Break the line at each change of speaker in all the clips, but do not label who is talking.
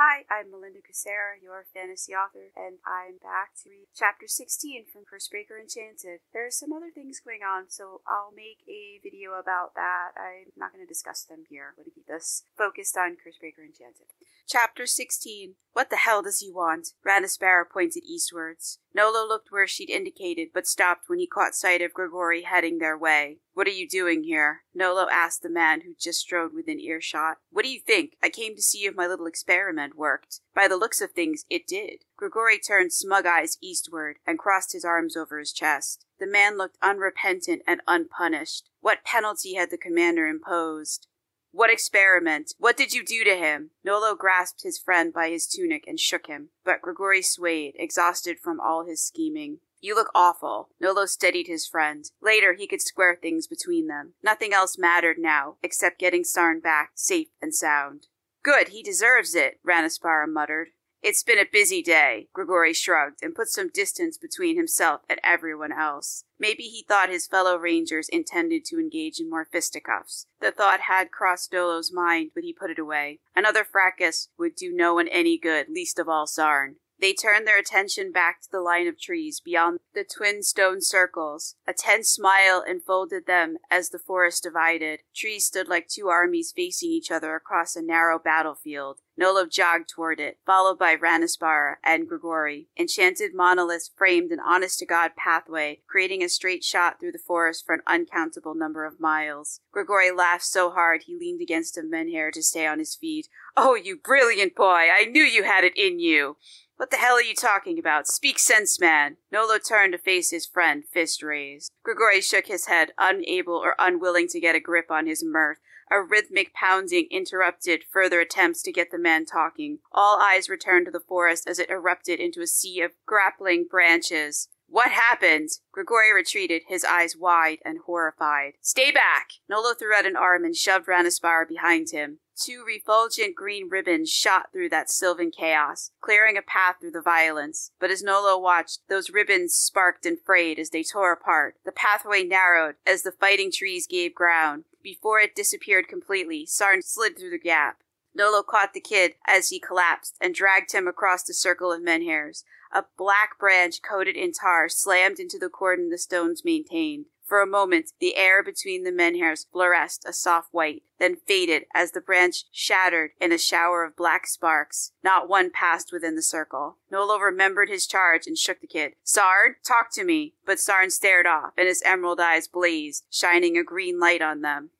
Hi, I'm Melinda Kucsera, your fantasy author, and I'm back to read Chapter 16 from Curse Breaker Enchanted. There's some other things going on, so I'll make a video about that. I'm not going to discuss them here. I'm going to keep this focused on Curse Breaker Enchanted. Chapter 16. What the hell does he want? Ranisbara pointed eastwards. Nolo looked where she'd indicated, but stopped when he caught sight of Grigori heading their way. What are you doing here? Nolo asked the man who just strode within earshot. What do you think? I came to see if my little experiment worked. By the looks of things, it did. Grigori turned smug eyes eastward and crossed his arms over his chest. The man looked unrepentant and unpunished. What penalty had the commander imposed? What experiment? What did you do to him? Nolo grasped his friend by his tunic and shook him, but Grigori swayed, exhausted from all his scheming. You look awful. Nolo steadied his friend. Later, he could square things between them. Nothing else mattered now, except getting Sarn back, safe and sound. Good, he deserves it, Ranisbara muttered. It's been a busy day, Grigori shrugged and put some distance between himself and everyone else. Maybe he thought his fellow rangers intended to engage in more fisticuffs. The thought had crossed Nolo's mind, but he put it away. Another fracas would do no one any good, least of all Sarn. They turned their attention back to the line of trees beyond the twin stone circles. A tense smile enfolded them as the forest divided. Trees stood like two armies facing each other across a narrow battlefield. Nolo jogged toward it, followed by Ranisbara and Grigori. Enchanted monoliths framed an honest-to-God pathway, creating a straight shot through the forest for an uncountable number of miles. Grigori laughed so hard he leaned against a menhir to stay on his feet. Oh, you brilliant boy! I knew you had it in you! What the hell are you talking about? Speak sense, man. Nolo turned to face his friend, fist raised. Grigori shook his head, unable or unwilling to get a grip on his mirth. A rhythmic pounding interrupted further attempts to get the man talking. All eyes returned to the forest as it erupted into a sea of grappling branches. What happened? Grigori retreated, his eyes wide and horrified. Stay back! Nolo threw out an arm and shoved Ranisbara behind him. Two refulgent green ribbons shot through that sylvan chaos, clearing a path through the violence. But as Nolo watched, those ribbons sparked and frayed as they tore apart. The pathway narrowed as the fighting trees gave ground. Before it disappeared completely, Sarn slid through the gap. Nolo caught the kid as he collapsed and dragged him across the circle of menhirs. A black branch coated in tar slammed into the cordon the stones maintained. For a moment, the air between the menhirs fluoresced a soft white, then faded as the branch shattered in a shower of black sparks. Not one passed within the circle. Nolo remembered his charge and shook the kid. Sarn, talk to me. But Sarn stared off, and his emerald eyes blazed, shining a green light on them.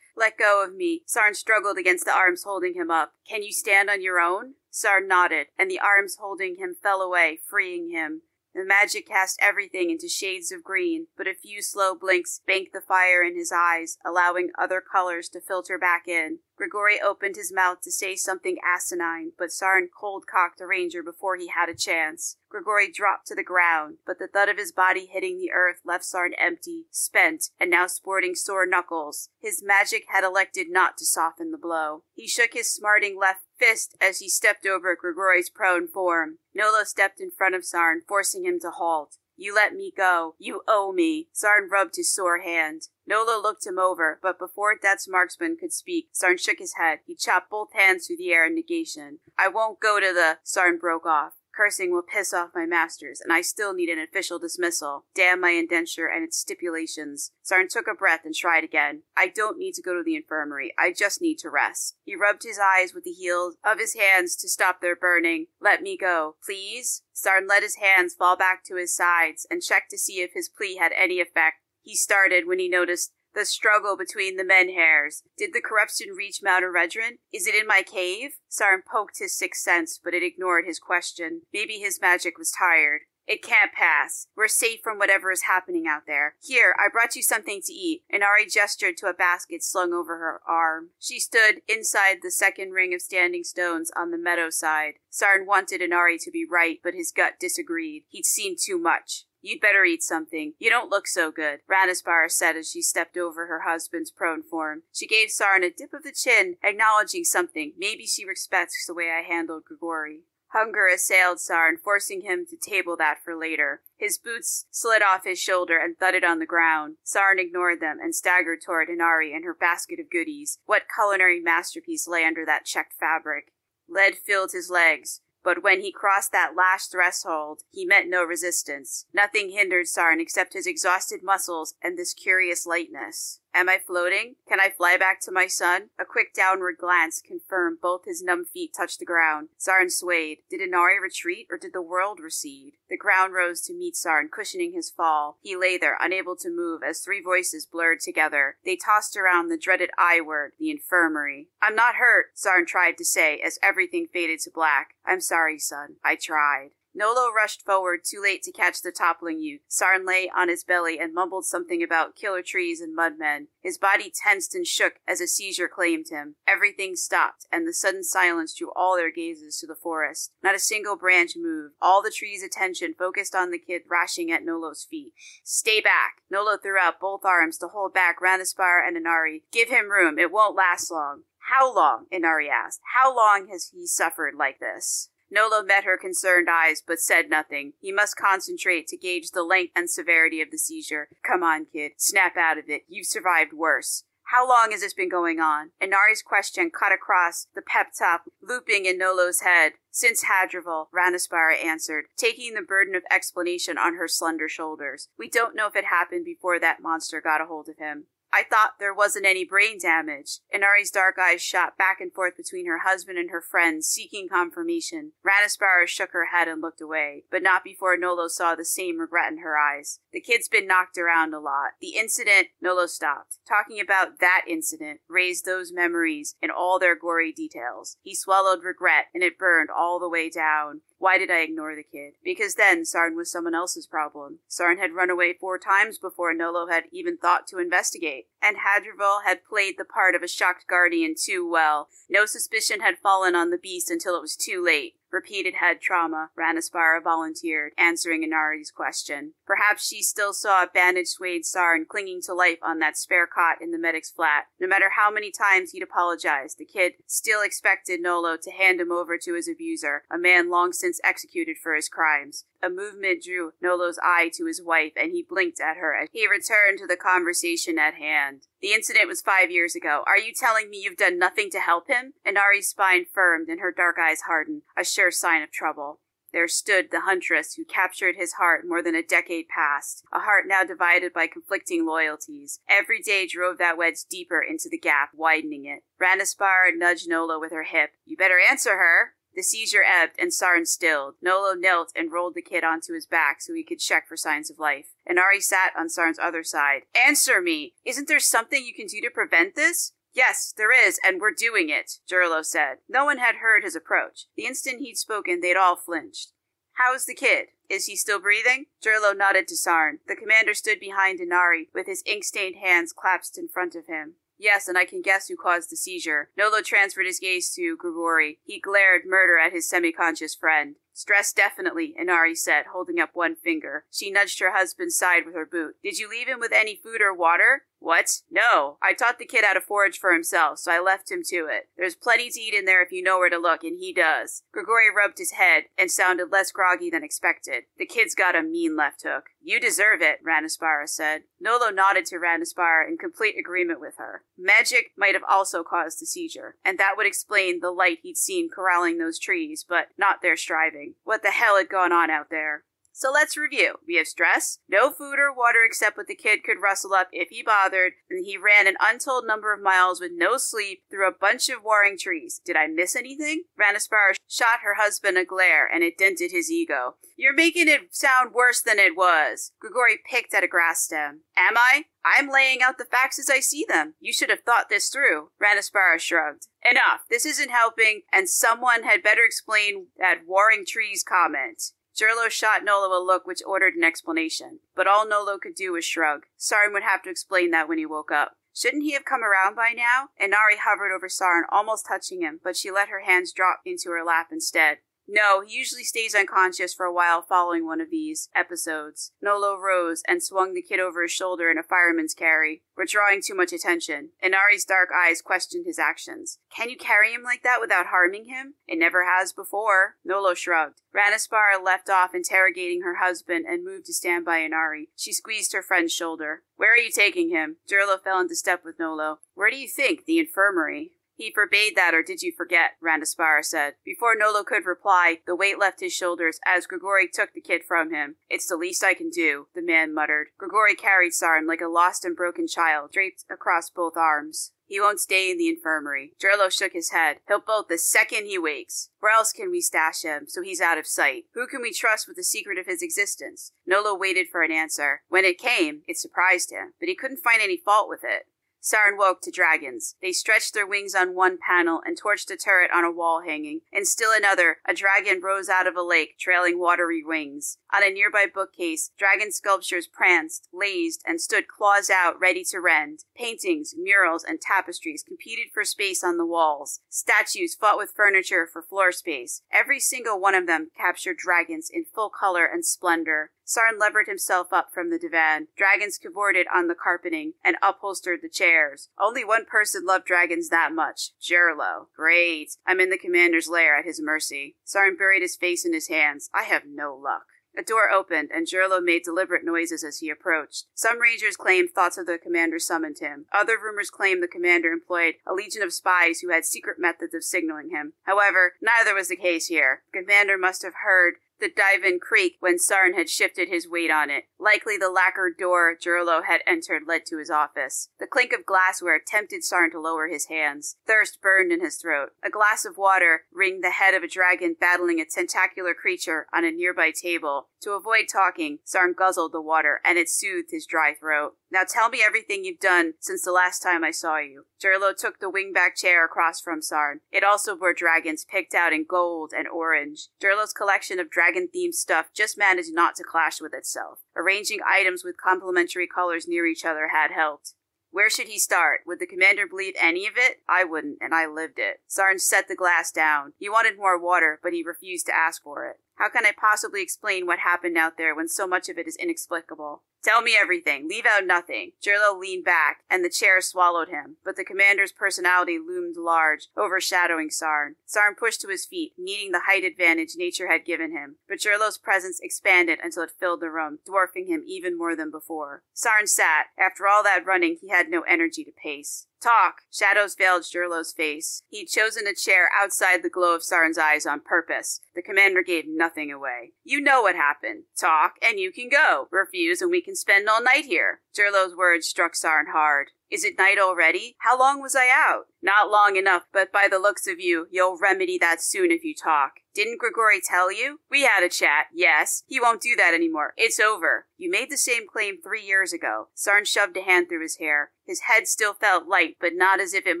Let go of me. Sarn struggled against the arms holding him up. Can you stand on your own? Sarn nodded, and the arms holding him fell away, freeing him. The magic cast everything into shades of green, but a few slow blinks banked the fire in his eyes, allowing other colors to filter back in. Grigori opened his mouth to say something asinine, but Sarn cold-cocked the ranger before he had a chance. Grigori dropped to the ground, but the thud of his body hitting the earth left Sarn empty, spent, and now sporting sore knuckles. His magic had elected not to soften the blow. He shook his smarting left fist as he stepped over Grigori's prone form. Nolo stepped in front of Sarn, forcing him to halt. You let me go. You owe me. Sarn rubbed his sore hand. Nolo looked him over, but before Death's marksman could speak, Sarn shook his head. He chopped both hands through the air in negation. I won't go to the... Sarn broke off. Cursing will piss off my masters, and I still need an official dismissal. Damn my indenture and its stipulations. Sarn took a breath and tried again. I don't need to go to the infirmary. I just need to rest. He rubbed his eyes with the heels of his hands to stop their burning. Let me go, please? Sarn let his hands fall back to his sides and checked to see if his plea had any effect. He started when he noticed the struggle between the menhirs. Did the corruption reach Mount Eredrin? Is it in my cave? Sarn poked his sixth sense, but it ignored his question. Maybe his magic was tired. It can't pass. We're safe from whatever is happening out there. Here, I brought you something to eat. Inari gestured to a basket slung over her arm. She stood inside the second ring of standing stones on the meadow side. Sarn wanted Inari to be right, but his gut disagreed. He'd seen too much. You'd better eat something. You don't look so good, Ranisbara said as she stepped over her husband's prone form. She gave Sarn a dip of the chin, acknowledging something. Maybe she respects the way I handled Grigori. Hunger assailed Sarn, forcing him to table that for later. His boots slid off his shoulder and thudded on the ground. Sarn ignored them and staggered toward Inari and her basket of goodies. What culinary masterpiece lay under that checked fabric? Lead filled his legs. But when he crossed that last threshold, he met no resistance. Nothing hindered Sarn except his exhausted muscles and this curious lightness. Am I floating? Can I fly back to my son? A quick downward glance confirmed both his numb feet touched the ground. Sarn swayed. Did Inari retreat, or did the world recede? The ground rose to meet Sarn, cushioning his fall. He lay there, unable to move, as three voices blurred together. They tossed around the dreaded I-word, the infirmary. I'm not hurt, Sarn tried to say, as everything faded to black. I'm sorry, son. I tried. Nolo rushed forward, too late to catch the toppling youth. Sarn lay on his belly and mumbled something about killer trees and mudmen. His body tensed and shook as a seizure claimed him. Everything stopped, and the sudden silence drew all their gazes to the forest. Not a single branch moved. All the trees' attention focused on the kid thrashing at Nolo's feet. Stay back! Nolo threw out both arms to hold back Ranaspar and Inari. Give him room. It won't last long. How long? Inari asked. How long has he suffered like this? Nolo met her concerned eyes, but said nothing. He must concentrate to gauge the length and severity of the seizure. Come on, kid. Snap out of it. You've survived worse. How long has this been going on? Inari's question cut across the pep talk, looping in Nolo's head. Since Hadrival, Ranaspara answered, taking the burden of explanation on her slender shoulders. We don't know if it happened before that monster got a hold of him. I thought there wasn't any brain damage. Inari's dark eyes shot back and forth between her husband and her friend, seeking confirmation. Ranaspara shook her head and looked away, but not before Nolo saw the same regret in her eyes. The kid's been knocked around a lot. The incident, Nolo stopped. Talking about that incident raised those memories in all their gory details. He swallowed regret, and it burned all the way down. Why did I ignore the kid? Because then Sarn was someone else's problem. Sarn had run away 4 times before Nolo had even thought to investigate, and Hadrival had played the part of a shocked guardian too well. No suspicion had fallen on the beast until it was too late. Repeated head trauma, Ranaspara volunteered, answering Inari's question. Perhaps she still saw a bandage-swayed Sarn clinging to life on that spare cot in the medic's flat. No matter how many times he'd apologized, the kid still expected Nolo to hand him over to his abuser, a man long since executed for his crimes. A movement drew Nolo's eye to his wife, and he blinked at her as he returned to the conversation at hand. The incident was 5 years ago. Are you telling me you've done nothing to help him? Inari's spine firmed and her dark eyes hardened, a sure sign of trouble. There stood the huntress who captured his heart more than a decade past, a heart now divided by conflicting loyalties. Every day drove that wedge deeper into the gap, widening it. Ranaspara nudged Nolo with her hip. You better answer her. The seizure ebbed, and Sarn stilled. Nolo knelt and rolled the kid onto his back so he could check for signs of life. Inari sat on Sarn's other side. Answer me! Isn't there something you can do to prevent this? Yes, there is, and we're doing it, Jurlo said. No one had heard his approach. The instant he'd spoken, they'd all flinched. How's the kid? Is he still breathing? Jurlo nodded to Sarn. The commander stood behind Inari, with his ink-stained hands clasped in front of him. Yes, and I can guess who caused the seizure. Nolo transferred his gaze to Grigori. He glared murder at his semi-conscious friend. Stress definitely, Inari said, holding up one finger. She nudged her husband's side with her boot. Did you leave him with any food or water? What? No. I taught the kid how to forage for himself, so I left him to it. There's plenty to eat in there if you know where to look, and he does. Grigori rubbed his head and sounded less groggy than expected. The kid's got a mean left hook. You deserve it, Ranaspara said. Nolo nodded to Ranaspara in complete agreement with her. Magic might have also caused the seizure, and that would explain the light he'd seen corralling those trees, but not their striving. What the hell had gone on out there? So let's review. We have stress, no food or water except what the kid could rustle up if he bothered, and he ran an untold number of miles with no sleep through a bunch of warring trees. Did I miss anything? Ranaspara shot her husband a glare, and it dented his ego. You're making it sound worse than it was. Grigori picked at a grass stem. Am I? I'm laying out the facts as I see them. You should have thought this through. Ranaspara shrugged. Enough. This isn't helping, and someone had better explain that warring trees comment. Jurlo shot Nolo a look which ordered an explanation, but all Nolo could do was shrug. Sarn would have to explain that when he woke up. Shouldn't he have come around by now? Inari hovered over Sarn, almost touching him, but she let her hands drop into her lap instead. No, he usually stays unconscious for a while following one of these episodes. Nolo rose and swung the kid over his shoulder in a fireman's carry. We're drawing too much attention. Inari's dark eyes questioned his actions. Can you carry him like that without harming him? It never has before. Nolo shrugged. Ranaspara left off interrogating her husband and moved to stand by Inari. She squeezed her friend's shoulder. Where are you taking him? Jurlo fell into step with Nolo. Where do you think? The infirmary. He forbade that, or did you forget? Randaspara said. Before Nolo could reply, the weight left his shoulders as Grigori took the kid from him. It's the least I can do, the man muttered. Grigori carried Sarn like a lost and broken child, draped across both arms. He won't stay in the infirmary. Gerlo shook his head. He'll bolt the second he wakes. Where else can we stash him so he's out of sight? Who can we trust with the secret of his existence? Nolo waited for an answer. When it came, it surprised him, but he couldn't find any fault with it. Sarn woke to dragons. They stretched their wings on one panel and torched a turret on a wall hanging. And still another, a dragon rose out of a lake, trailing watery wings. On a nearby bookcase, dragon sculptures pranced, lazed, and stood claws out, ready to rend. Paintings, murals, and tapestries competed for space on the walls. Statues fought with furniture for floor space. Every single one of them captured dragons in full color and splendor. Sarn levered himself up from the divan. Dragons cavorted on the carpeting and upholstered the chairs. Only one person loved dragons that much. Gerlo. Great. I'm in the commander's lair at his mercy. Sarn buried his face in his hands. I have no luck. A door opened, and Gerlo made deliberate noises as he approached. Some rangers claimed thoughts of the commander summoned him. Other rumors claimed the commander employed a legion of spies who had secret methods of signaling him. However, neither was the case here. The commander must have heard the dive-in creak when Sarn had shifted his weight on it. Likely the lacquered door Gerlo had entered led to his office. The clink of glassware tempted Sarn to lower his hands. Thirst burned in his throat. A glass of water ringed the head of a dragon battling a tentacular creature on a nearby table. To avoid talking, Sarn guzzled the water, and it soothed his dry throat. Now tell me everything you've done since the last time I saw you. Gerlo took the wingback chair across from Sarn. It also bore dragons picked out in gold and orange. Gerlo's collection of dragon-themed stuff just managed not to clash with itself. Arranging items with complementary colors near each other had helped. Where should he start? Would the commander believe any of it? I wouldn't, and I lived it. Sarn set the glass down. He wanted more water, but he refused to ask for it. How can I possibly explain what happened out there when so much of it is inexplicable? Tell me everything. Leave out nothing. Gerlo leaned back, and the chair swallowed him, but the commander's personality loomed large, overshadowing Sarn. Sarn pushed to his feet, needing the height advantage nature had given him, but Gerlo's presence expanded until it filled the room, dwarfing him even more than before. Sarn sat. After all that running, he had no energy to pace. Talk! Shadows veiled Gerlo's face. He'd chosen a chair outside the glow of Sarn's eyes on purpose. The commander gave nothing away. You know what happened. Talk, and you can go. Refuse, and we can spend all night here. Gerlo's words struck Sarn hard. Is it night already? How long was I out? Not long enough, but by the looks of you, you'll remedy that soon if you talk. Didn't Grigori tell you? We had a chat, yes. He won't do that anymore. It's over. You made the same claim 3 years ago. Sarn shoved a hand through his hair. His head still felt light, but not as if it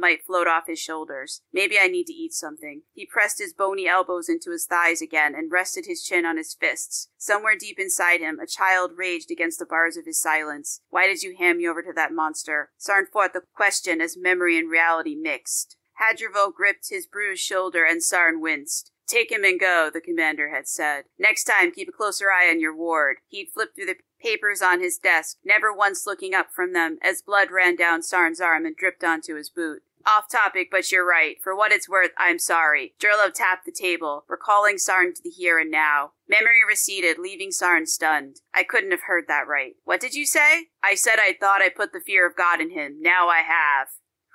might float off his shoulders. Maybe I need to eat something. He pressed his bony elbows into his thighs again and rested his chin on his fists. Somewhere deep inside him, a child raged against the bars of his silence. Why did you hand me over to that monster? Sarn fought the question as memory and reality mixed. Hadrival gripped his bruised shoulder and Sarn winced. Take him and go, the commander had said. Next time, keep a closer eye on your ward. He'd flipped through the papers on his desk, never once looking up from them, as blood ran down Sarn's arm and dripped onto his boot. Off topic, but you're right. For what it's worth, I'm sorry. Gerlo tapped the table, recalling Sarn to the here and now. Memory receded, leaving Sarn stunned. I couldn't have heard that right. What did you say? I said I thought I put the fear of God in him. Now I have.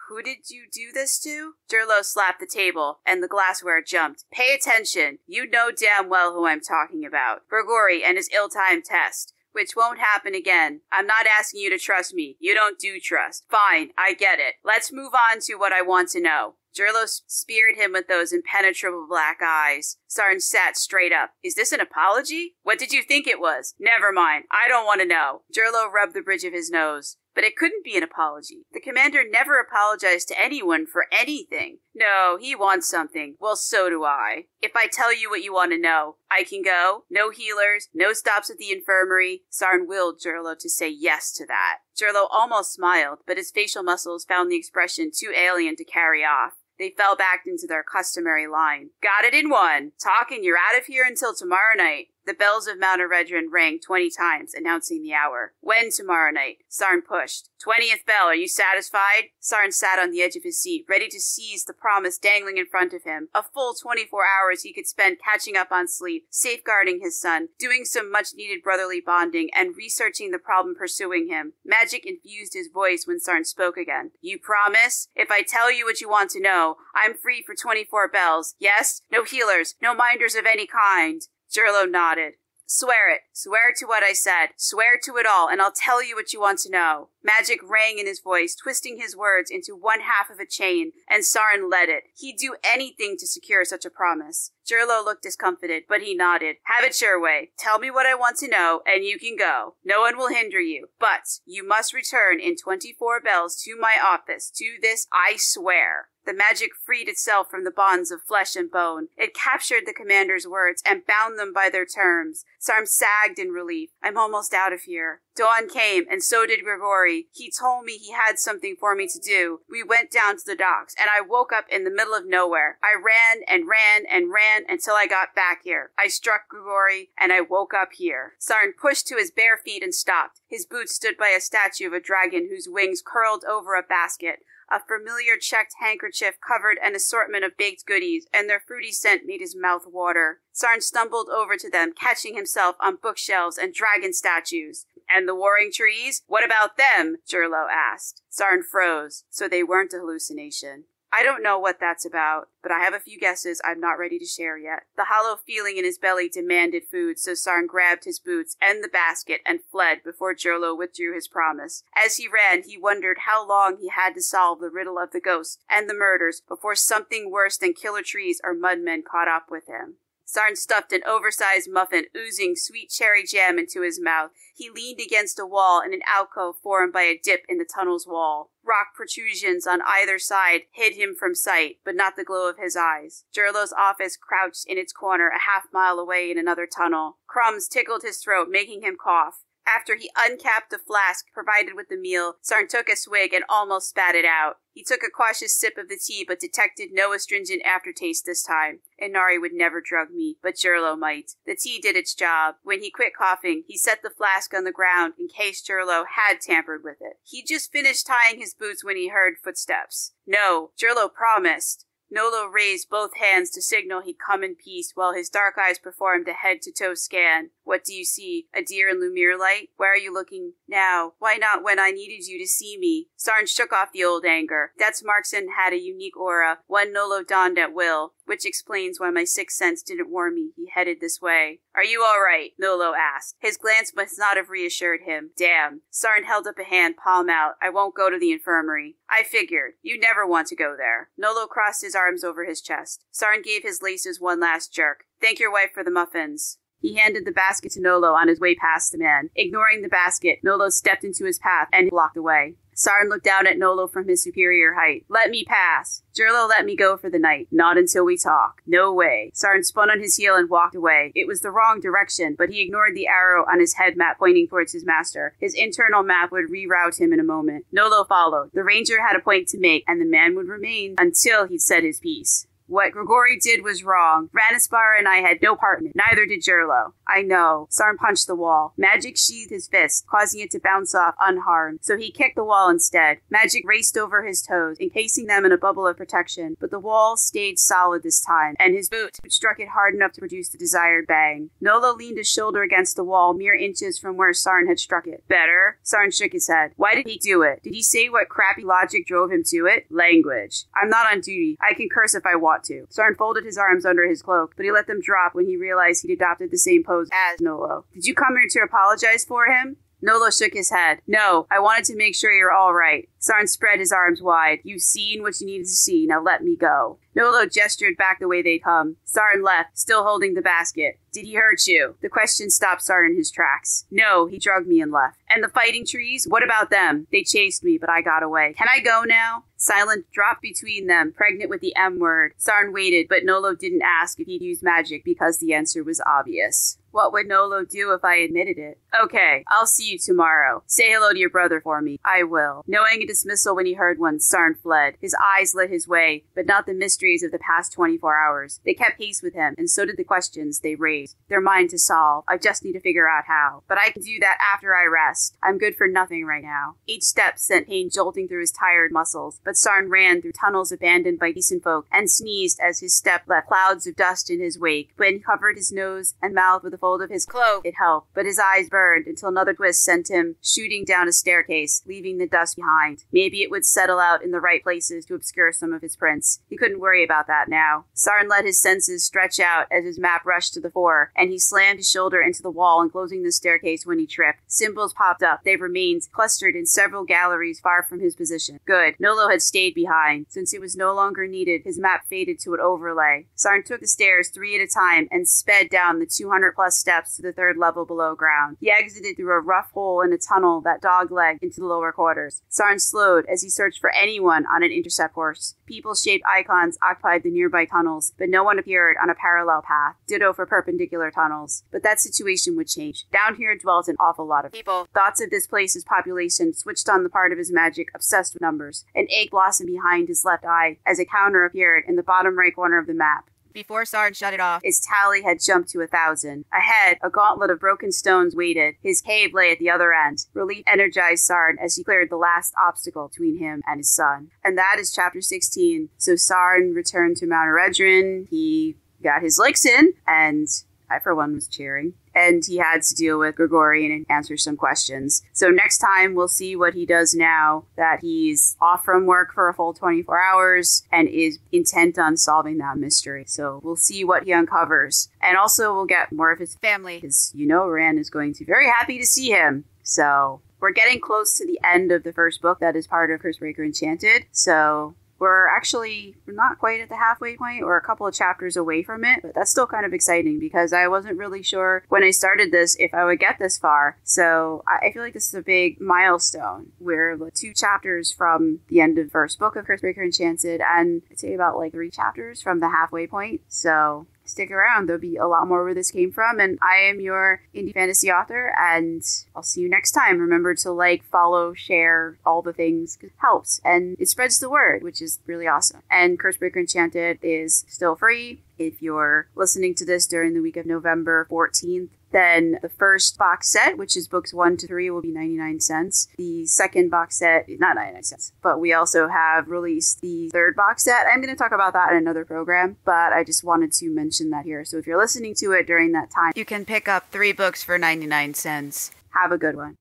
Who did you do this to? Gerlo slapped the table, and the glassware jumped. Pay attention. You know damn well who I'm talking about. Grigori and his ill-timed test. Which won't happen again. I'm not asking you to trust me. You don't do trust. Fine, I get it. Let's move on to what I want to know. Gerlo speared him with those impenetrable black eyes. Sarn sat straight up. Is this an apology? What did you think it was? Never mind. I don't want to know. Gerlo rubbed the bridge of his nose. But it couldn't be an apology. The commander never apologized to anyone for anything. No, he wants something. Well, so do I. If I tell you what you want to know, I can go. No healers, no stops at the infirmary. Sarn willed Gerlo to say yes to that. Gerlo almost smiled, but his facial muscles found the expression too alien to carry off. They fell back into their customary line. Got it in one. Talk and you're out of here until tomorrow night. The bells of Mount Eredrin rang 20 times, announcing the hour. When tomorrow night? Sarn pushed. 20th bell, are you satisfied? Sarn sat on the edge of his seat, ready to seize the promise dangling in front of him. A full 24 hours he could spend catching up on sleep, safeguarding his son, doing some much-needed brotherly bonding, and researching the problem pursuing him. Magic infused his voice when Sarn spoke again. You promise? If I tell you what you want to know, I'm free for 24 bells. Yes? No healers, no minders of any kind. Jurlo nodded. Swear it. Swear to what I said. Swear to it all, and I'll tell you what you want to know. Magic rang in his voice, twisting his words into one half of a chain, and Sarn led it. He'd do anything to secure such a promise. Jurlo looked discomfited, but he nodded. Have it your way. Tell me what I want to know, and you can go. No one will hinder you. But you must return in 24 bells to my office. To this I swear. The magic freed itself from the bonds of flesh and bone. It captured the commander's words and bound them by their terms. Sarm sagged in relief. I'm almost out of here. Dawn came, and so did Grigori. He told me he had something for me to do. We went down to the docks, and I woke up in the middle of nowhere. I ran and ran and ran until I got back here. I struck Grigori, and I woke up here. Sarn pushed to his bare feet and stopped. His boots stood by a statue of a dragon whose wings curled over a basket. A familiar checked handkerchief covered an assortment of baked goodies, and their fruity scent made his mouth water. Sarn stumbled over to them, catching himself on bookshelves and dragon statues. And the warring trees? What about them? Jurlo asked. Sarn froze, so they weren't a hallucination. I don't know what that's about, but I have a few guesses I'm not ready to share yet. The hollow feeling in his belly demanded food, so Sarn grabbed his boots and the basket and fled before Jurlo withdrew his promise. As he ran, he wondered how long he had to solve the riddle of the ghost and the murders before something worse than killer trees or mudmen caught up with him. Sarn stuffed an oversized muffin oozing sweet cherry jam into his mouth. He leaned against a wall in an alcove formed by a dip in the tunnel's wall. Rock protrusions on either side hid him from sight, but not the glow of his eyes. Jurlo's office crouched in its corner a half-mile away in another tunnel. Crumbs tickled his throat, making him cough. After he uncapped the flask provided with the meal, Sarn took a swig and almost spat it out. He took a cautious sip of the tea, but detected no astringent aftertaste this time. Inari would never drug me, but Jurlo might. The tea did its job. When he quit coughing, he set the flask on the ground in case Jurlo had tampered with it. He just finished tying his boots when he heard footsteps. No, Jurlo promised. Nolo raised both hands to signal he'd come in peace while his dark eyes performed a head-to-toe scan. What do you see? A deer in Lumiere light? Where are you looking now? Why not when I needed you to see me? Sarn shook off the old anger. That's Markson had a unique aura, one Nolo donned at will, which explains why my sixth sense didn't warn me he headed this way. Are you all right? Nolo asked. His glance must not have reassured him. Damn. Sarn held up a hand, palm out. I won't go to the infirmary. I figured. You never want to go there. Nolo crossed his arms over his chest. Sarn gave his laces one last jerk. Thank your wife for the muffins. He handed the basket to Nolo on his way past the man. Ignoring the basket, Nolo stepped into his path and blocked the way. Sarn looked down at Nolo from his superior height. Let me pass. Jurlo let me go for the night. Not until we talk. No way. Sarn spun on his heel and walked away. It was the wrong direction, but he ignored the arrow on his head map pointing towards his master. His internal map would reroute him in a moment. Nolo followed. The ranger had a point to make, and the man would remain until he'd said his piece. What Grigori did was wrong. Ranispara and I had no part in it. Neither did Jurlo. I know. Sarn punched the wall. Magic sheathed his fist, causing it to bounce off unharmed, so he kicked the wall instead. Magic raced over his toes, encasing them in a bubble of protection, but the wall stayed solid this time, and his boot struck it hard enough to produce the desired bang. Nolo leaned his shoulder against the wall mere inches from where Sarn had struck it. Better? Sarn shook his head. Why did he do it? Did he say what crappy logic drove him to it? Language. I'm not on duty. I can curse if I want to. Sarn folded his arms under his cloak, but he let them drop when he realized he'd adopted the same pose as Nolo. Did you come here to apologize for him? Nolo shook his head. No, I wanted to make sure you're all right. Sarn spread his arms wide. You've seen what you needed to see. Now let me go. Nolo gestured back the way they'd come. Sarn left, still holding the basket. Did he hurt you? The question stopped Sarn in his tracks. No, he drugged me and left. And the fighting trees? What about them? They chased me, but I got away. Can I go now? Silence dropped between them, pregnant with the M word. Sarn waited, but Nolo didn't ask if he'd use magic because the answer was obvious. What would Nolo do if I admitted it? Okay, I'll see you tomorrow. Say hello to your brother for me. I will. Knowing a dismissal when he heard one, Sarn fled. His eyes lit his way, but not the mysteries of the past 24 hours. They kept pace with him, and so did the questions they raised. They're mine to solve. I just need to figure out how. But I can do that after I rest. I'm good for nothing right now. Each step sent pain jolting through his tired muscles, but Sarn ran through tunnels abandoned by decent folk, and sneezed as his step left clouds of dust in his wake. When he covered his nose and mouth with a fold of his cloak, it helped, but his eyes burned until another twist sent him shooting down a staircase, leaving the dust behind. Maybe it would settle out in the right places to obscure some of his prints. He couldn't worry about that now. Sarn let his senses stretch out as his map rushed to the fore, and he slammed his shoulder into the wall enclosing the staircase when he tripped. Symbols popped up. They remained clustered in several galleries far from his position. Good. Nolo had stayed behind. Since it was no longer needed, his map faded to an overlay. Sarn took the stairs 3 at a time and sped down the 200-plus steps to the 3rd level below ground. He exited through a rough hole in a tunnel that dog-legged into the lower quarters. Sarn slowed as he searched for anyone on an intercept horse. People-shaped icons occupied the nearby tunnels, but no one appeared on a parallel path. Ditto for perpendicular tunnels. But that situation would change. Down here dwelt an awful lot of people. Thoughts of this place's population switched on the part of his magic obsessed with numbers. An egg blossomed behind his left eye as a counter appeared in the bottom right corner of the map. Before Sarn shut it off, his tally had jumped to 1,000. Ahead, a gauntlet of broken stones waited. His cave lay at the other end. Relief energized Sarn as he cleared the last obstacle between him and his son. And that is chapter 16. So Sarn returned to Mount Eredrin. He got his licks in, and I, for one, was cheering. And he had to deal with Gregorian and answer some questions. So next time, we'll see what he does now that he's off from work for a full 24 hours and is intent on solving that mystery. So we'll see what he uncovers. And also, we'll get more of his family, because Rand is going to be very happy to see him. So we're getting close to the end of the first book that is part of Curse Breaker Enchanted. So we're not quite at the halfway point. We're a couple of chapters away from it, but that's still kind of exciting because I wasn't really sure when I started this if I would get this far. So I feel like this is a big milestone. We're 2 chapters from the end of the first book of Curse Breaker Enchanted, and I'd say about 3 chapters from the halfway point. So stick around. There'll be a lot more where this came from, and I am your indie fantasy author, and I'll see you next time. Remember to follow, share, all the things. It helps, and it spreads the word, which is really awesome. And Curse Breaker Enchanted is still free. If you're listening to this during the week of November 14th, then the first box set, which is books 1 to 3, will be 99 cents. The second box set, not 99 cents, but we also have released the 3rd box set. I'm going to talk about that in another program, but I just wanted to mention that here. So if you're listening to it during that time, you can pick up 3 books for 99 cents. Have a good one.